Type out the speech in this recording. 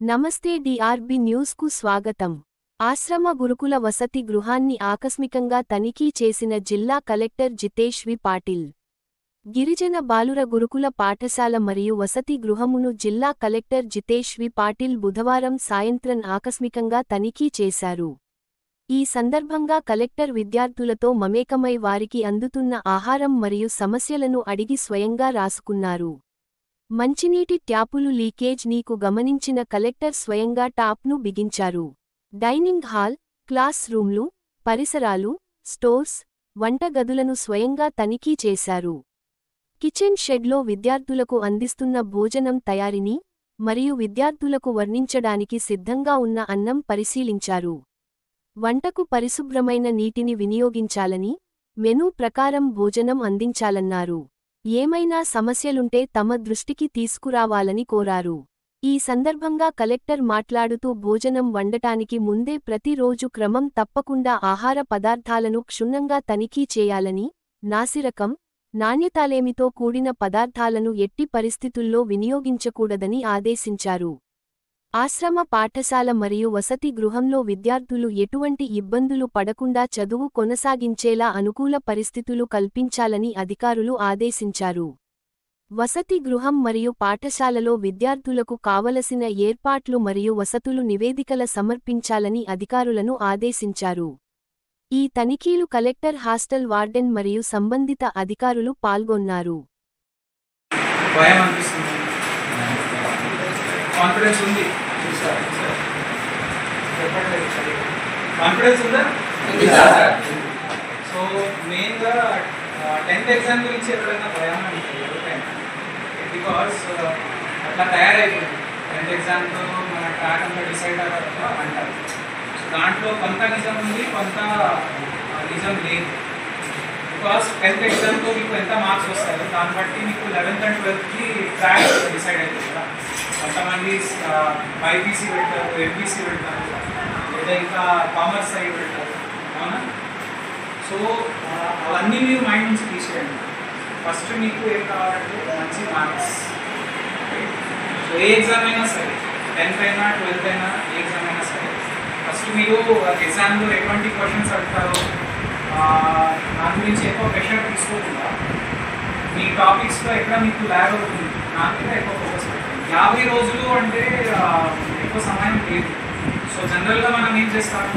నమస్తే డిఆర్బి న్యూస్కు స్వాగతం. ఆశ్రమ గురుకుల వసతి గృహాన్ని ఆకస్మికంగా తనిఖీ చేసిన జిల్లా కలెక్టర్ జితేష్ వి పాటిల్. గిరిజన బాలుర గురుకుల పాఠశాల మరియు వసతి గృహమును జిల్లా కలెక్టర్ జితేష్ వి పాటిల్ బుధవారం సాయంత్రం ఆకస్మికంగా తనిఖీ చేశారు. ఈ సందర్భంగా కలెక్టర్ విద్యార్థులతో మమేకమై వారికి అందుతున్న ఆహారం మరియు సమస్యలను అడిగి స్వయంగా రాసుకున్నారు. మంచినీటి ట్యాపులు లీకేజ్ నీకు గమనించిన కలెక్టర్ స్వయంగా టాప్ను బిగించారు. డైనింగ్ హాల్, క్లాస్ రూమ్లు, పరిసరాలు, స్టోర్స్, వంటగదులను స్వయంగా తనిఖీ చేశారు. కిచెన్ షెడ్లో విద్యార్థులకు అందిస్తున్న భోజనం తయారీని మరియు విద్యార్థులకు వర్ణించడానికి సిద్ధంగా ఉన్న అన్నం పరిశీలించారు. వంటకు పరిశుభ్రమైన నీటిని వినియోగించాలని, మెనూ ప్రకారం భోజనం అందించాలన్నారు. ఏమైనా సమస్యలుంటే తమ దృష్టికి తీసుకురావాలని కోరారు. ఈ సందర్భంగా కలెక్టర్ మాట్లాడుతూ భోజనం వండటానికి ముందే ప్రతిరోజు క్రమం తప్పకుండా ఆహార పదార్థాలను క్షుణ్ణంగా తనిఖీ చేయాలని, నాసిరకం, నాణ్యతాలేమితో కూడిన పదార్థాలను ఎట్టి పరిస్థితుల్లో వినియోగించకూడదని ఆదేశించారు. ఆశ్రమ పాఠశాల మరియు వసతి గృహంలో విద్యార్థులు ఎటువంటి ఇబ్బందులు పడకుండా చదువు కొనసాగించేలా అనుకూల పరిస్థితులు కల్పించాలని అధికారులు ఆదేశించారు. వసతి గృహం మరియు పాఠశాలలో విద్యార్థులకు కావలసిన ఏర్పాట్లు మరియు వసతులు నివేదికల సమర్పించాలని అధికారులను ఆదేశించారు. ఈ తనిఖీలు కలెక్టర్, హాస్టల్ వార్డెన్ మరియు సంబంధిత అధికారులు పాల్గొన్నారు. కాన్ఫిడెన్స్ ఉంది. కాన్ఫిడెన్స్ ఉందా? సో మెయిన్గా 10th ఎగ్జామ్ గురించి ఎప్పుడైనా భయం ఉంటుంది, బికాస్ అట్లా తయారైపోయింది. 10th ఎగ్జామ్తో మన ట్రాక్ అంతా డిసైడ్ అవ్వడం అంటారు. సో దాంట్లో కొంత నిజం ఉంది, కొంత నిజం లేదు. బికాస్ 10th ఎగ్జామ్తో మీకు ఎంత మార్క్స్ వస్తాయో దాన్ని బట్టి మీకు 11th and 12th track decide అవుతుంది కదా. కొంతమంది బైపీసీ పెడతారు, ఎంపీసీ పెడతారు, లేదా ఇంకా కామర్స్ సైడ్ పెడతారు, అవునా? సో అవన్నీ మీరు మైండ్ నుంచి తీసేయండి. ఫస్ట్ మీకు ఏం కావాలంటే మంచి మార్క్స్. సో ఏ ఎగ్జామ్ అయినా సరే, 10th అయినా 12th అయినా ఏ ఎగ్జామ్ అయినా సరే, ఫస్ట్ మీరు ఎగ్జామ్లో ఎటువంటి క్వశ్చన్స్ అడుగుతారో దాని గురించి ఎక్కువ ప్రెషర్ తీసుకోకుండా మీ టాపిక్స్లో ఎక్కడ మీకు ల్యాగ్ అవుతుంది దాని మీద ఎక్కువ ఫోకస్ పెట్టండి. 50 రోజులు అంటే ఎక్కువ సమయం లేదు. సో జనరల్గా మనం ఏం చేస్తాము,